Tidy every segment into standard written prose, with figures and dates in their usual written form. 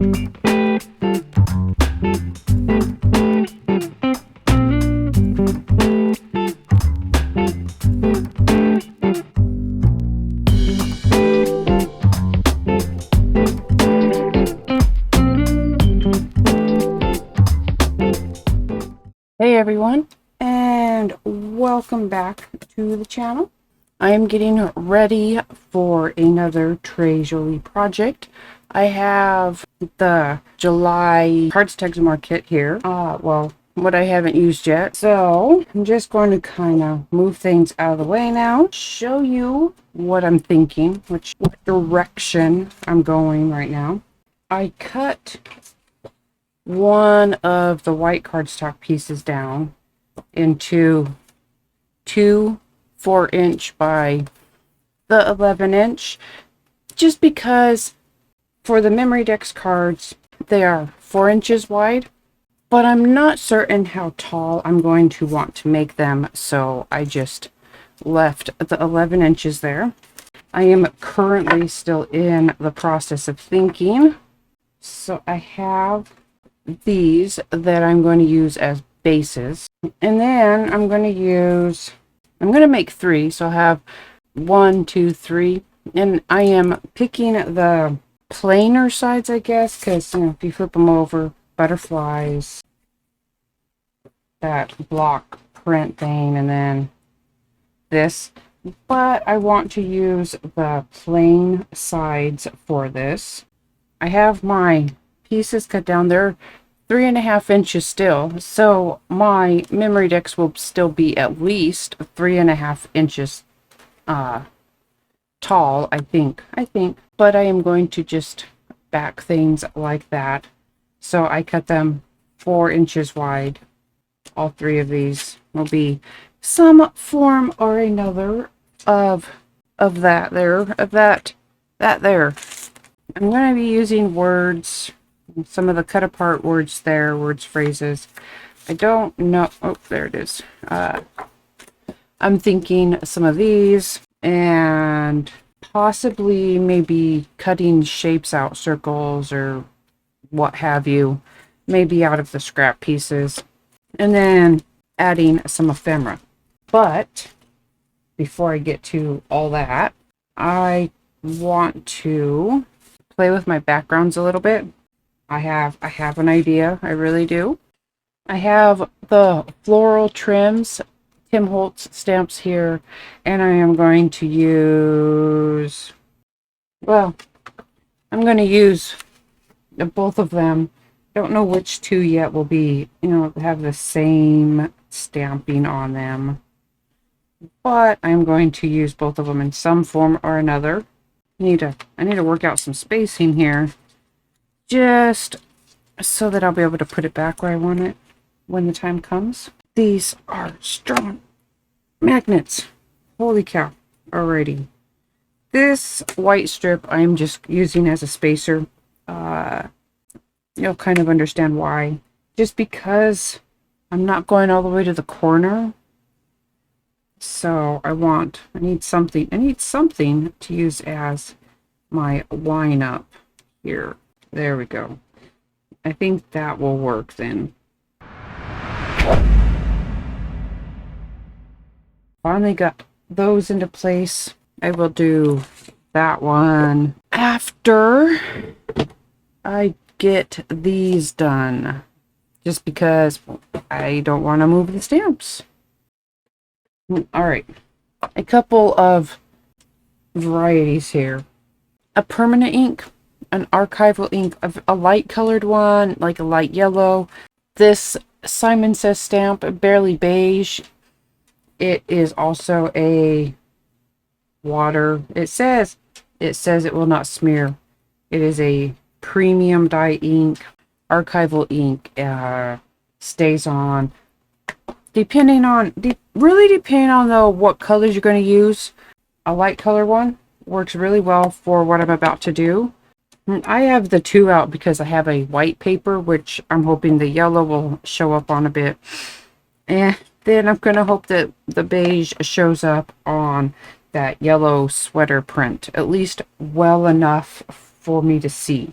Hey everyone, and welcome back to the channel. I am getting ready for another Jolie project. I have the July cardstock mark kit here. Well, what I haven't used yet. So I'm just going to kind of move things out of the way now, show you what I'm thinking, what direction I'm going right now. I cut one of the white cardstock pieces down into two 4-inch by the 11-inch, just because for the Memory Dex cards they are 4 inches wide, but I'm not certain how tall I'm going to want to make them, so I just left the 11 inches there. I am currently still in the process of thinking, so I have these that I'm going to use as bases, and then I'm going to make 3, so I'll have 1, 2, 3, and I am picking the plainer sides, I guess, because if you flip them over, butterflies, that block print thing, and then this, but I want to use the plain sides for this. I have my pieces cut down there 3.5 inches still, so my Memory Dex will still be at least 3.5 inches tall, I think, but I am going to just back things like that. So I cut them 4 inches wide. All 3 of these will be some form or another of that there. I'm going to be using words, some of the cut apart words there, words, phrases. I don't know. Oh, there it is. I'm thinking some of these, and possibly maybe cutting shapes out, circles or what have you, maybe out of the scrap pieces, and then adding some ephemera. But before I get to all that, I want to play with my backgrounds a little bit. I have an idea, I really do. I have the floral trims, Tim Holtz stamps here, and I am going to use, well, I'm going to use both of them. Don't know which 2 yet will be, have the same stamping on them, but I'm going to use both of them in some form or another. I need to work out some spacing here, just so that I'll be able to put it back where I want it when the time comes. These are strong magnets. Holy cow. Alrighty. This white strip I'm just using as a spacer. You'll kind of understand why. Just because I'm not going all the way to the corner. So I need something to use as my line up here. There we go. I think that will work then. Finally got those into place. I will do that one after I get these done, just because I don't want to move the stamps. All right, a couple of varieties here. A permanent ink, an archival ink, a light colored one, like a light yellow. This Simon Says stamp, barely beige. It is also a water. It says it will not smear. It is a premium dye ink, archival ink. Stays on. Depending on what colors you're going to use. A light color one works really well for what I'm about to do. I have the 2 out because I have a white paper, which I'm hoping the yellow will show up on a bit. And then I'm going to hope that the beige shows up on that yellow sweater print, at least well enough for me to see.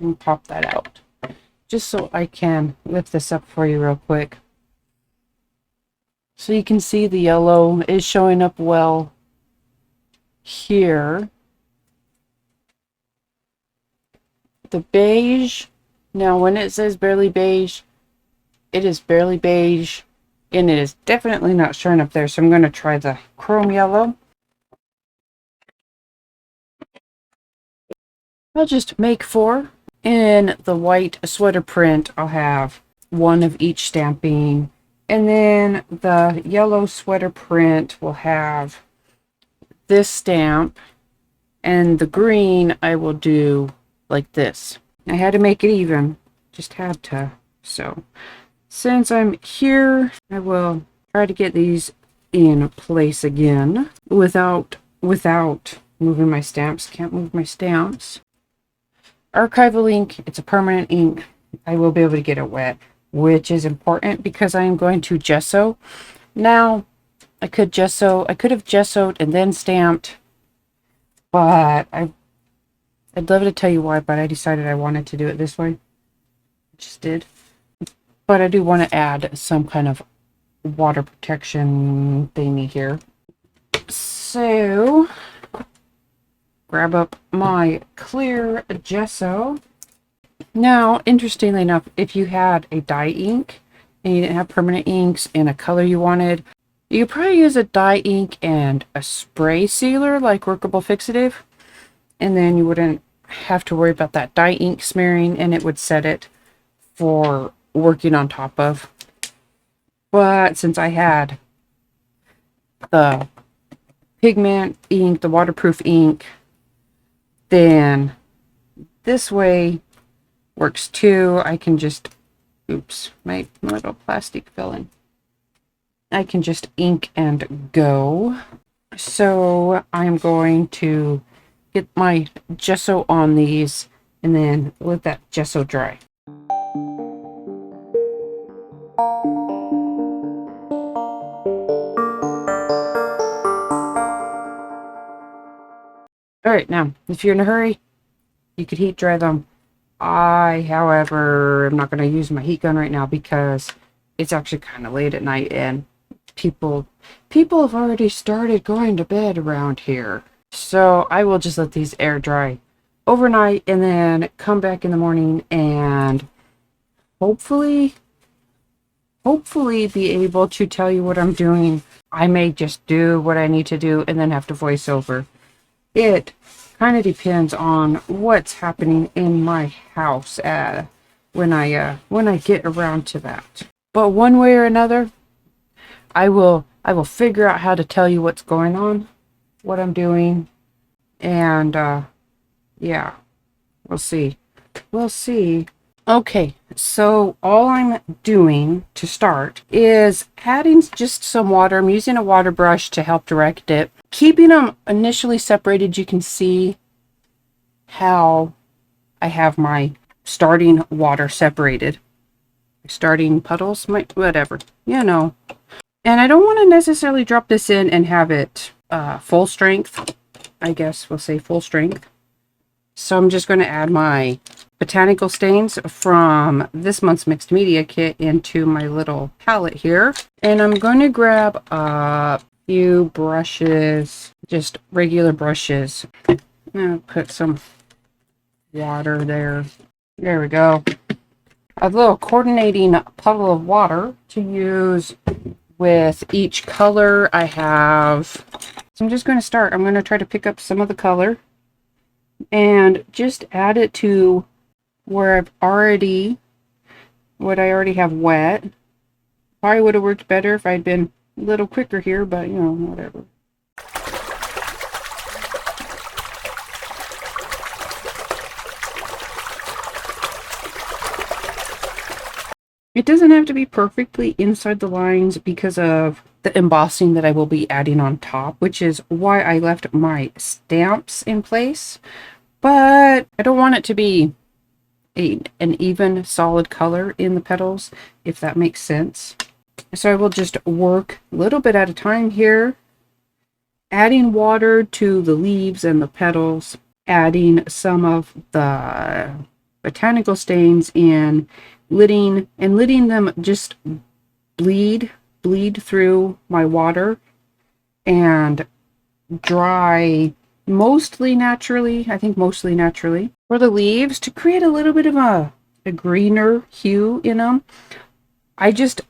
and pop that out. Just so I can lift this up for you real quick. So you can see the yellow is showing up well here. The beige, now when it says barely beige, it is barely beige, and it is definitely not showing up there. So I'm going to try the chrome yellow. I'll just make 4. In the white sweater print, I'll have 1 of each stamping. And then the yellow sweater print will have this stamp. And the green, I will do like this. I had to make it even. Just had to. So, since I'm here, I will try to get these in place again without moving my stamps. Can't move my stamps. Archival ink, it's a permanent ink. I will be able to get it wet, which is important because I am going to gesso. Now, I could have gessoed and then stamped, but I'd love to tell you why, but I decided I wanted to do it this way. I just did. But I do want to add some kind of water protection thingy here. So, grab up my clear gesso. Now, interestingly enough, if you had a dye ink and you didn't have permanent inks in a color you wanted, you could probably use a dye ink and a spray sealer like Workable Fixative, and then you wouldn't have to worry about that dye ink smearing, and it would set it for working on top of. But since I had the pigment ink, the waterproof ink, then this way works too. I can just, oops, my little plastic fell in. I can just ink and go. So I'm going to get my gesso on these and then let that gesso dry. Alright, now, if you're in a hurry, you could heat dry them. I, however, am not going to use my heat gun right now because it's actually kind of late at night and people have already started going to bed around here. So I will just let these air dry overnight and then come back in the morning and hopefully be able to tell you what I'm doing. I may just do what I need to do and then have to voice over. It kind of depends on what's happening in my house when I get around to that. But one way or another, I will figure out how to tell you what's going on, what I'm doing, and yeah, we'll see. We'll see. Okay, so all I'm doing to start is adding just some water. I'm using a water brush to help direct it. Keeping them initially separated, you can see how I have my starting water separated. Starting puddles, whatever, you know. And I don't want to necessarily drop this in and have it full strength. I guess we'll say full strength. So I'm just going to add my Botanical Stains from this month's mixed media kit into my little palette here. And I'm going to grab a few brushes, just regular brushes. I'll put some water there. There we go. A little coordinating puddle of water to use with each color I have. So I'm just going to start. I'm going to try to pick up some of the color and just add it to where what I already have wet. Probably would have worked better if I'd been a little quicker here, but you know, whatever. It doesn't have to be perfectly inside the lines because of the embossing that I will be adding on top, which is why I left my stamps in place. But I don't want it to be an even solid color in the petals, if that makes sense. So I will just work a little bit at a time here, adding water to the leaves and the petals, adding some of the Botanical Stains and letting them just bleed through my water and dry mostly naturally. I think mostly naturally. For the leaves, to create a little bit of a greener hue in them, I just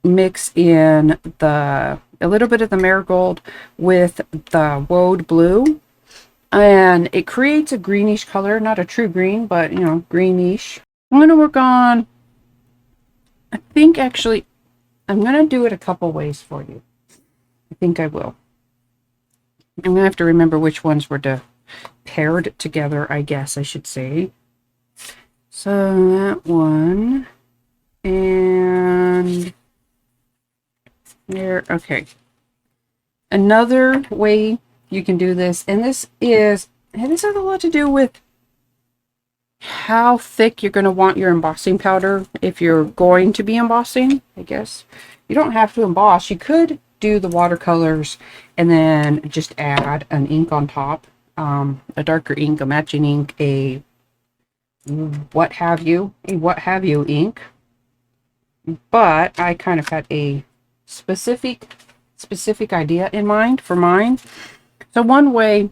mix in a little bit of the marigold with the woad blue, and it creates a greenish color, not a true green, but you know, greenish. I'm going to work on, I think actually, I'm going to do it a couple ways for you. I think I will. I'm going to have to remember which ones were paired together, I guess I should say. So that one, and there, okay. Another way you can do this, and this has a lot to do with how thick you're going to want your embossing powder if you're going to be embossing, I guess. You don't have to emboss. You could do the watercolors and then just add an ink on top, a darker ink, a matching ink, a what have you ink. But I kind of had a specific idea in mind for mine. So one way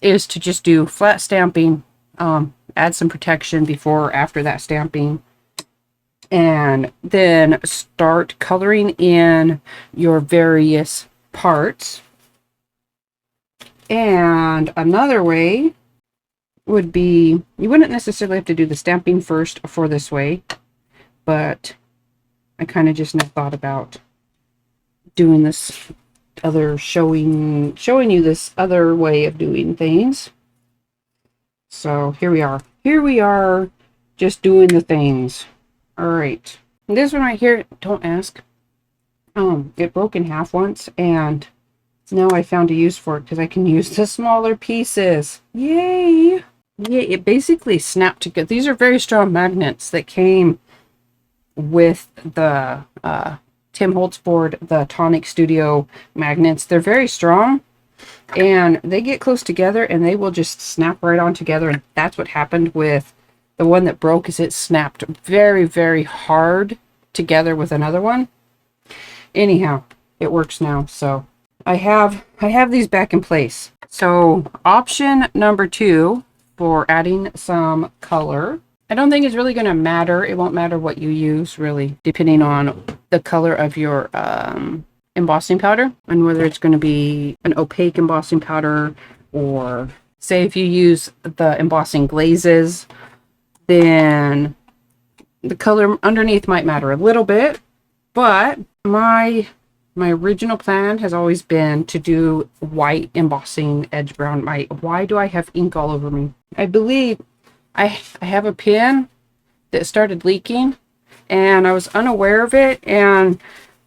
is to just do flat stamping, add some protection before or after that stamping, and then start coloring in your various parts. And another way would be, you wouldn't necessarily have to do the stamping first for this way, but I kind of just thought about doing this other, showing you this other way of doing things. So here we are just doing the things. All right, this one right here, don't ask, it broke in half once, and now I found a use for it because I can use the smaller pieces. Yay! Yeah, it basically snapped together. These are very strong magnets that came with the Tim Holtz board, the Tonic Studio magnets. They're very strong, and they get close together and they will just snap right on together. And that's what happened with the one that broke, is it snapped very, very hard together with another one. Anyhow, it works now. So I have these back in place. So option number 2 for adding some color, I don't think it's really going to matter. It won't matter what you use, really, depending on the color of your embossing powder, and whether it's going to be an opaque embossing powder, or say if you use the embossing glazes, then the color underneath might matter a little bit. But my original plan has always been to do white embossing edge brown. Why do I have ink all over me? I believe I have a pen that started leaking, and I was unaware of it, and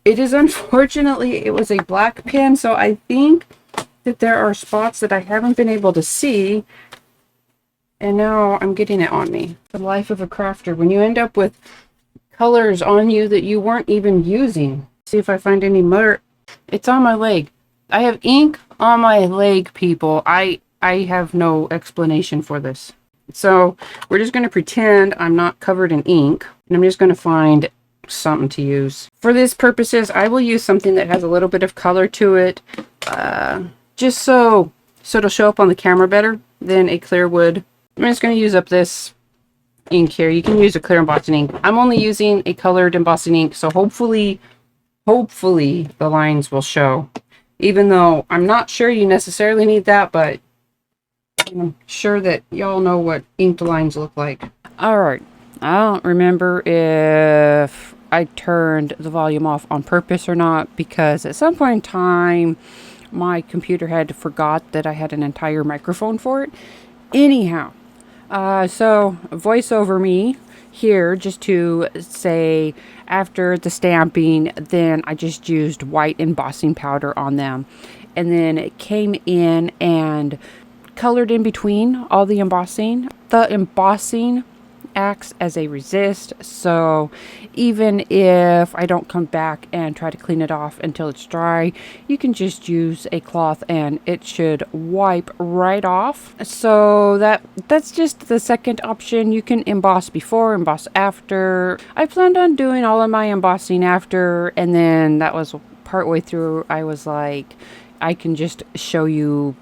it is, unfortunately, it was a black pen, so I think that there are spots that I haven't been able to see, and now I'm getting it on me. The life of a crafter, when you end up with colors on you that you weren't even using. See if I find any mud. It's on my leg. I have ink on my leg, people. I have no explanation for this. So we're just going to pretend I'm not covered in ink, and I'm just going to find something to use. For this purposes, I will use something that has a little bit of color to it, just so it'll show up on the camera better than a clear would. I'm just going to use up this ink here. You can use a clear embossing ink. I'm only using a colored embossing ink, so hopefully the lines will show. Even though I'm not sure you necessarily need that, but I'm sure that y'all know what inked lines look like. Alright, I don't remember if I turned the volume off on purpose or not, because at some point in time my computer had forgot that I had an entire microphone for it. Anyhow, so voice over me here, just to say, after the stamping, then I just used white embossing powder on them, and then it came in and colored in between all the embossing. The embossing acts as a resist, so even if I don't come back and try to clean it off until it's dry, you can just use a cloth and it should wipe right off. So that's just the second option. You can emboss before, emboss after. I planned on doing all of my embossing after, and then that was partway through. I was like, I can just show you,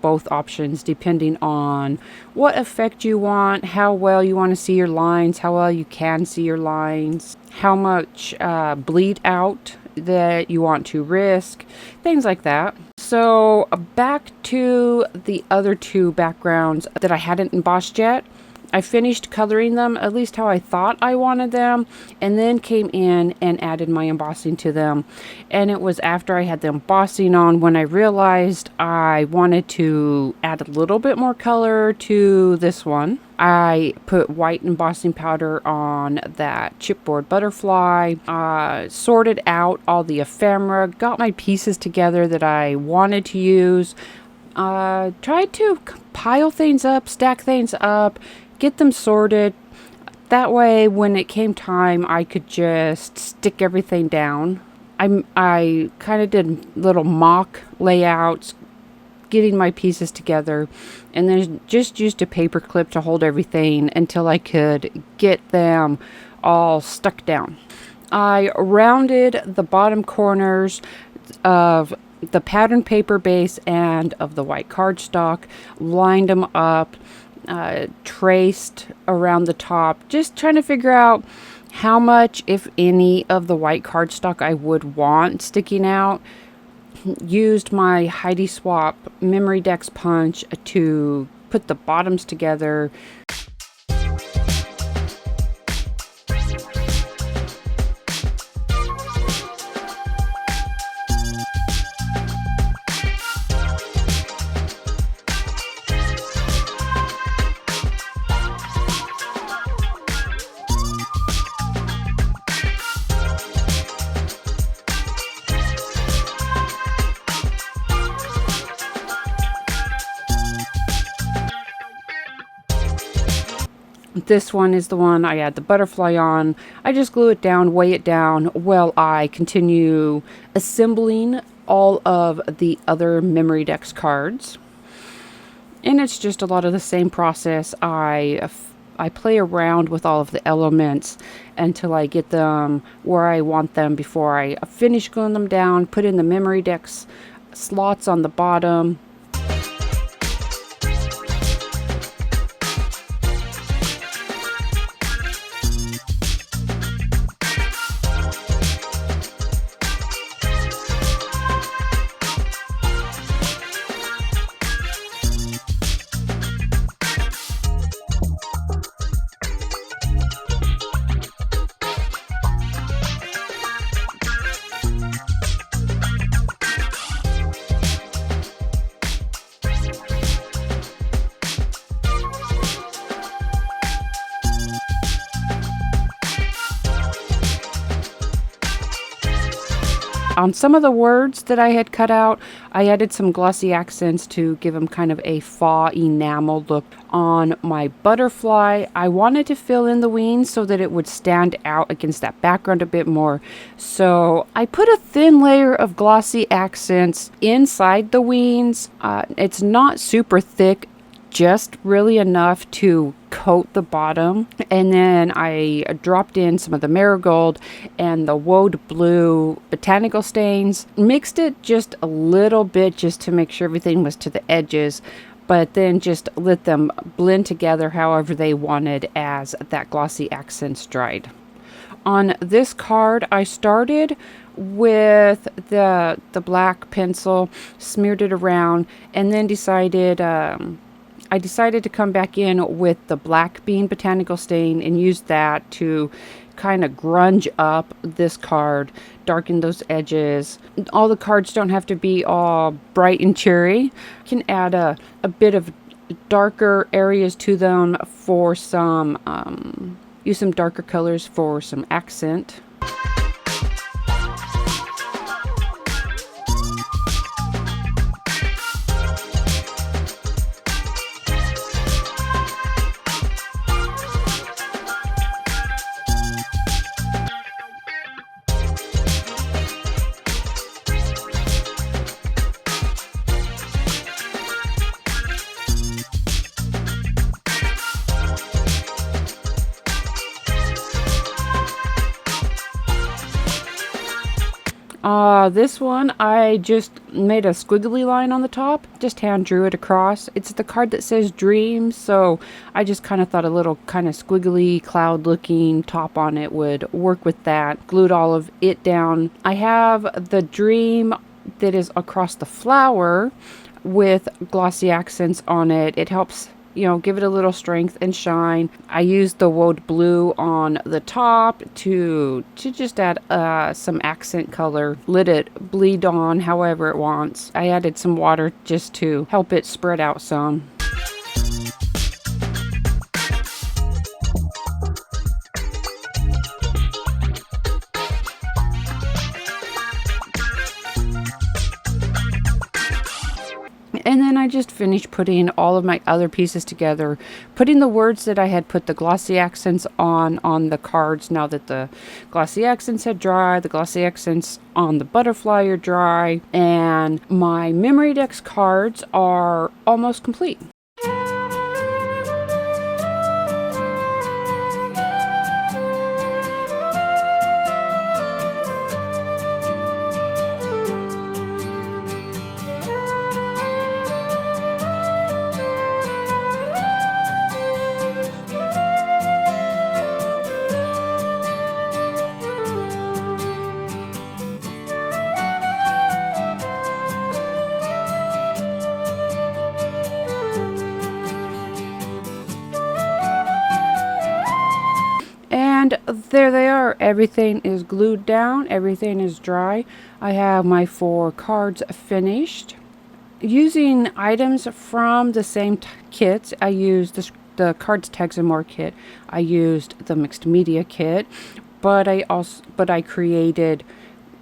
both options depending on what effect you want, how well you want to see your lines, how well you can see your lines, how much bleed out that you want to risk, things like that. So back to the other two backgrounds that I hadn't embossed yet. I finished coloring them, at least how I thought I wanted them, and then came in and added my embossing to them. And it was after I had the embossing on when I realized I wanted to add a little bit more color to this one. I put white embossing powder on that chipboard butterfly, sorted out all the ephemera, got my pieces together that I wanted to use, tried to pile things up, stack things up, get them sorted. That way, when it came time, I could just stick everything down. I kind of did little mock layouts, getting my pieces together, and then just used a paper clip to hold everything until I could get them all stuck down. I rounded the bottom corners of the pattern paper base and of the white cardstock, lined them up, traced around the top, just trying to figure out how much, if any, of the white cardstock I would want sticking out. Used my Heidi Swap Memory Dex punch to put the bottoms together. This one is the one I add the butterfly on. I just glue it down, weigh it down while I continue assembling all of the other Memory Dex cards. And it's just a lot of the same process. I play around with all of the elements until I get them where I want them before I finish gluing them down, put in the Memory Dex slots on the bottom. On some of the words that I had cut out, I added some glossy accents to give them kind of a faux enamel look. On my butterfly, I wanted to fill in the wings so that it would stand out against that background a bit more. So I put a thin layer of glossy accents inside the wings. It's not super thick, just really enough to coat the bottom, and then I dropped in some of the marigold and the woad blue botanical stains, mixed it just a little bit just to make sure everything was to the edges, but then just let them blend together however they wanted as that glossy accents dried. On this card, I started with the black pencil, smeared it around, and then I decided to come back in with the black bean botanical stain and use that to kind of grunge up this card, darken those edges. All the cards don't have to be all bright and cheery. You can add a bit of darker areas to them for some, use some darker colors for some accent. This one, I just made a squiggly line on the top, just hand drew it across. It's the card that says dreams, so I just kind of thought a little kind of squiggly cloud looking top on it would work with that. Glued all of it down. I have the dream that is across the flower with glossy accents on it. It helps, you know, give it a little strength and shine. I used the woad blue on the top to just add some accent color. Let it bleed on however it wants. I added some water just to help it spread out some. And then I just finished putting all of my other pieces together, putting the words that I had put the glossy accents on the cards. Now that the glossy accents had dry, the glossy accents on the butterfly are dry, and my memory decks cards are almost complete. And there they are. Everything is glued down. Everything is dry. I have my 4 cards finished. Using items from the same kits, I used the Cards, Tags, and More kit. I used the Mixed Media kit, but I created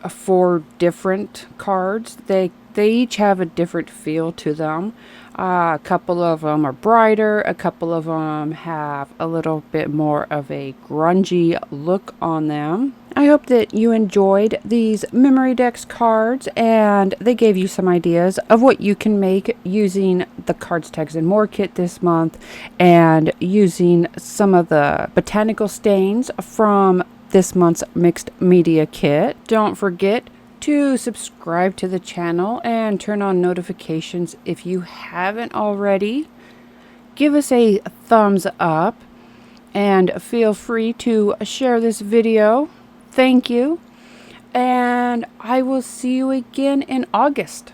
4 different cards. They each have a different feel to them. A couple of them are brighter. A couple of them have a little bit more of a grungy look on them. I hope that you enjoyed these Memory Decks cards and they gave you some ideas of what you can make using the Cards, Tags, and More kit this month and using some of the Botanical Stains from this month's Mixed Media kit. Don't forget to subscribe to the channel and turn on notifications if you haven't already. Give us a thumbs up and feel free to share this video. Thank you, and I will see you again in August.